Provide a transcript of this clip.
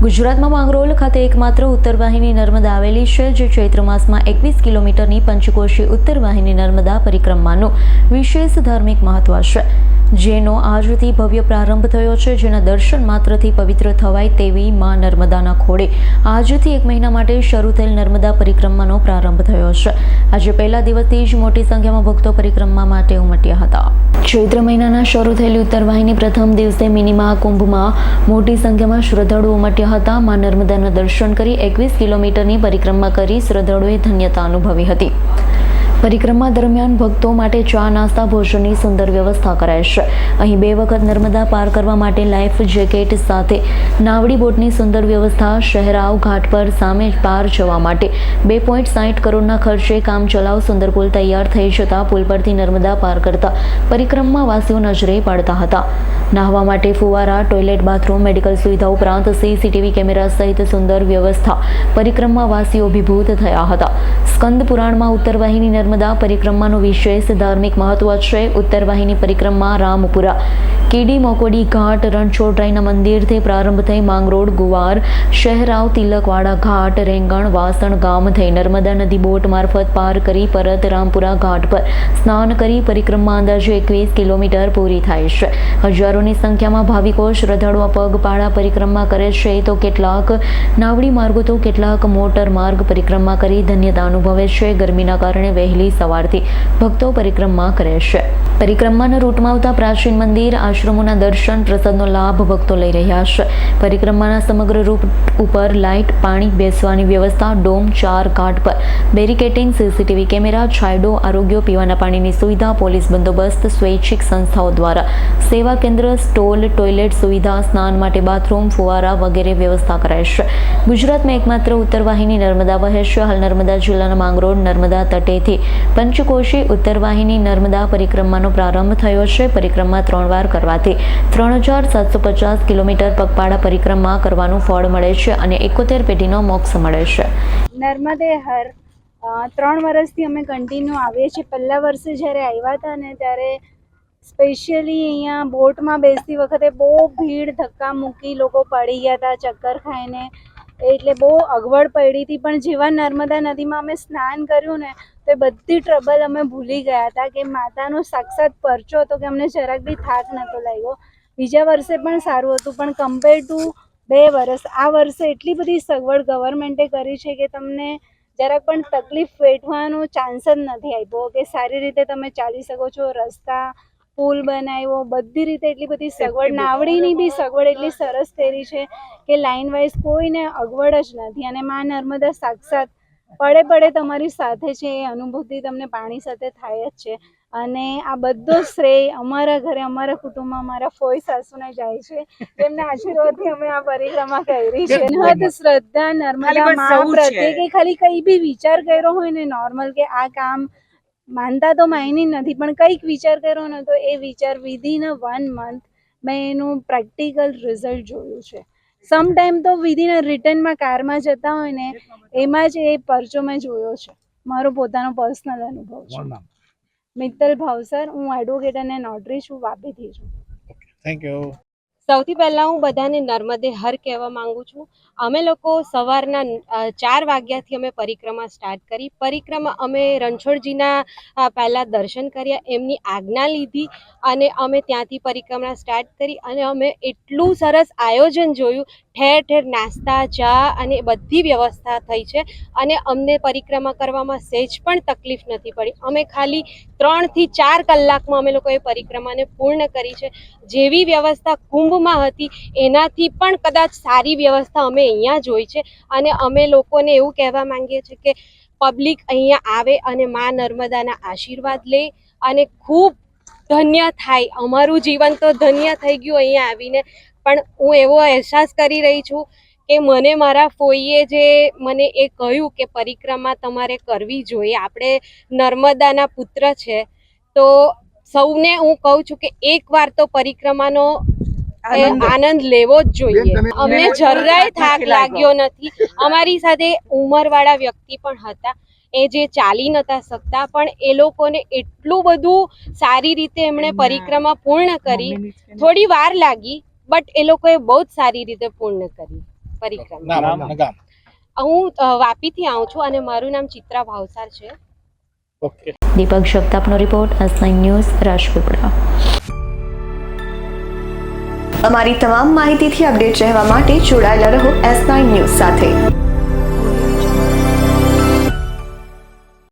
ગુજરાતમાં માંગરોળ ખાતે એકમાત્ર ઉત્તર વાહિની નર્મદા આવેલી છે, જે ચૈત્ર માસમાં 21 કિલોમીટરની પંચકોશી ઉત્તર વાહિની નર્મદા પરિક્રમાનું વિશેષ ધાર્મિક મહત્વ છે, જેનો આજથી ભવ્ય પ્રારંભ થયો છે, જેના દર્શન માત્રથી પવિત્ર થવાય તેવી માં નર્મદાના ખોળે આજથી એક મહિના માટે શરૂ થયેલ નર્મદા પરિક્રમાનો પ્રારંભ થયો છે। આજે પહેલા દિવસથી જ મોટી સંખ્યામાં ભક્તો પરિક્રમા માટે ઉમટ્યા હતા। ચૈત્ર મહિનાના શરૂ થયેલી ઉત્તર વાહિની પ્રથમ દિવસે મિની મહાકુંભમાં મોટી સંખ્યામાં શ્રદ્ધાળુઓ ઉમટ્યા હતા। માં નર્મદાના દર્શન કરી 21 કિલોમીટરની પરિક્રમા કરી શ્રદ્ધાળુઓએ ધન્યતા અનુભવી હતી। પરિક્રમા દરમિયાન ભક્તો માટે ચા નાસ્તા ભોજનની સુંદર વ્યવસ્થા કરાઈ છે। અહીં 2 વખત નર્મદા પાર કરવા માટે લાઈફ જેકેટ સાથે નાવડી બોટની સુંદર વ્યવસ્થા। શહેરાવ ઘાટ પર સામે પાર જવા માટે 2.60 કરોડના ખર્ચે કામ ચલાવ સુંદર પુલ તૈયાર થઈ જતા પુલ પરથી નર્મદા પાર કરતા પરિક્રમાવાસીઓ નજરે પડતા હતા। નાહવા માટે ફુવારા, ટોયલેટ, બાથરૂમ, મેડિકલ સુવિધા ઉપરાંત CCTV કેમેરા સહિત સુંદર વ્યવસ્થા પરિક્રમાવાસીઓ અભિભૂત થયા હતા। સ્કંદ પુરાણમાં ઉત્તર વાહિની નર્મદા પરિક્રમાનું વિશેષ ધાર્મિક મહત્વ છે। ઉત્તર વાહિની પરિક્રમા રામપુરા, કેડી મોકોડી ઘાટ, રણછોડરાયના મંદિરથી પ્રારંભ થઈ માંગરોળ, ગુવાર, શહેરાવ, તિલકવાડા ઘાટ, રેંગણ, વાસણ ગામ થઈ નર્મદા નદી બોટ મારફત પાર કરી પરત રામપુરા ઘાટ પર સ્નાન કરી પરિક્રમા અંદાજે 21 કિલોમીટર પૂરી થાય છે। હજારોની સંખ્યામાં ભાવિકો શ્રદ્ધાળુઓ પગપાળા પરિક્રમા કરે છે, તો કેટલાક નાવડી માર્ગો તો કેટલાક મોટર માર્ગ પરિક્રમા કરી ધન્યતા અનુભવે છે। ગરમીના કારણે વહેલી સવારથી ભક્તો પરિક્રમા કરે છે। પરિક્રમાના રૂટમાં આવતા પ્રાચીન મંદિર, આશ્રમોના દર્શન, પ્રસાદનો લાભ ભક્તો લઈ રહ્યા છે। પરિક્રમાના સમગ્ર રૂટ ઉપર લાઇટ, પાણી, બેસવાની વ્યવસ્થા, ડોમ, 4 ઘાટ પર બેરિકેટિંગ, CCTV કેમેરા, છાંયડો, આરોગ્ય, પીવાના પાણીની સુવિધા, પોલીસ બંદોબસ્ત, સ્વૈચ્છિક સંસ્થાઓ દ્વારા સેવા કેન્દ્ર, સ્ટોલ, ટોયલેટ સુવિધા, સ્નાન માટે બાથરૂમ, ફુવારા વગેરે વ્યવસ્થા કરાઈ છે। ગુજરાતમાં એકમાત્ર ઉત્તર વાહિની નર્મદા વહે છે। હાલ નર્મદા જિલ્લાના માંગરોળ નર્મદા તટેથી પંચકોશી ઉત્તર વાહિની નર્મદા પરિક્રમાનો પ્રારંભ થયો છે। પરિક્રમા 3 વાર કરવાથી 3750 કિલોમીટર પગપાળા પરિક્રમા કરવાનું ફળ મળે છે અને 71 પેઢીનો મોક્ષ મળે છે। નર્મદે હર 3 વર્ષથી અમે કન્ટિન્યુ આવીએ છીએ। પહેલા વર્ષે જ્યારે આવ્યા હતા ને ત્યારે સ્પેશિયલી અહીંયા બોટમાં બેસતી વખતે બહુ ભીડ, ધક્કા મૂકી, લોકો પડી ગયા હતા ચક્કર ખાઈને, એટલે બહુ અગવડ પડી હતી। પણ જેવા નર્મદા નદીમાં અમે સ્નાન કર્યું ને તો એ બધી ટ્રબલ અમે ભૂલી ગયા હતા કે માતાનો સાક્ષાત પરચો હતો, કે અમને જરાક બી થાક નહોતો લાગ્યો। બીજા વર્ષે પણ સારું હતું, પણ કમ્પેર ટુ 2 વર્ષ આ વર્ષે એટલી બધી સગવડ ગવર્મેન્ટે કરી છે કે તમને જરાક પણ તકલીફ વેઠવાનો ચાન્સ જ નથી આપ્યો, કે સારી રીતે તમે ચાલી શકો છો। રસ્તા, પુલ બનાવ્યો, બધી રીતે એટલી બધી સગવડ, નાવડીની બી સગવડ એટલી સરસ થઈ છે કે લાઇન વાઇઝ કોઈને અગવડ જ નથી। અને માં નર્મદા સાક્ષાત પડે તમારી સાથે છે, એ અનુભૂતિ તમને પાણી સાથે થાય જ છે। અને આ બધો શ્રેય અમારા ઘરે, અમારા કુટુંબમાં અમારા ફોઈ સાસુને જાય છે, તેમના આશીર્વાદથી અમે આ પરિક્રમા કરી છે। અનહદ શ્રદ્ધા નર્મદા માં પ્રત્યે, કે ખાલી કંઈ બી વિચાર કર્યો હોય ને નોર્મલ કે આ કામ માનતા તો માયની નથી, પણ કંઈક વિચાર કર્યો ને તો એ વિચાર વિધિન 1 મંથ મેં એનું પ્રેક્ટિકલ રિઝલ્ટ જોયું છે। સમ ટાઈમ તો વિધિન રિટર્નમાં કારમાં જતા હોય ને એમાં જ એ પરચો મેં જોયો છે। મારો પોતાનો પર્સનલ અનુભવ છે। મિત્તલ ભાવસર, હું એડવોકેટ અને નોટરી છું, વાપીથી છું। Thank you. સૌથી પહેલાં હું બધાને નર્મદે હર કહેવા માંગુ છું। અમે લોકો સવારના 4 વાગ્યાથી અમે પરિક્રમા સ્ટાર્ટ કરી। પરિક્રમા અમે રણછોડજીના પહેલાં દર્શન કર્યા, એમની આજ્ઞા લીધી અને અમે ત્યાંથી પરિક્રમા સ્ટાર્ટ કરી। અને અમે એટલું સરસ આયોજન જોયું, ઠેર ઠેર નાસ્તા, ચા અને બધી વ્યવસ્થા થઈ છે અને અમને પરિક્રમા કરવામાં સહેજ પણ તકલીફ નથી પડી। અમે ખાલી 3 થી 4 કલાકમાં અમે લોકોએ પરિક્રમાને પૂર્ણ કરી છે। જેવી વ્યવસ્થા કુંભમાં હતી એનાથી પણ કદાચ સારી વ્યવસ્થા અમે અહીંયા જોઈ છે। અને અમે લોકોને એવું કહેવા માંગીએ છીએ કે પબ્લિક અહીંયા આવે અને મા નર્મદાના આશીર્વાદ લે અને ખૂબ ધન્ય થાય। અમારું જીવન તો ધન્ય થઈ ગયું અહીંયા આવીને, પણ હું એવો અહેસાસ કરી રહી છું કે મને મારા ફોઈએ જે મને એ કહ્યું કે પરિક્રમા તમારે કરવી જોઈએ, આપણે નર્મદાના પુત્ર છે, તો સૌને હું કહું છું કે એકવાર તો પરિક્રમાનો આનંદ લેવો જ જોઈએ। અમને જરાય થાક લાગ્યો નથી। અમારી સાથે ઉંમરવાળા વ્યક્તિ પણ હતા, એ જે ચાલી નતા શકતા, પણ એ લોકોને એટલું બધું સારી રીતે એમણે પરિક્રમા પૂર્ણ કરી। થોડી વાર લાગી, બટ એ લોકોએ બહુ જ સારી રીતે પૂર્ણ કરી। પરિક્રમા. નામ અને ગામ. હું વાપીથી આવું છું અને મારું નામ ચિત્રા ભાવસાર છે. ઓકે. દીપક જગતાપનો રિપોર્ટ, S9 ન્યૂઝ, રાજપીપળા. અમારી તમામ માહિતીથી અપડેટ રહેવા માટે જોડાયેલા રહો S9 ન્યૂઝ સાથે.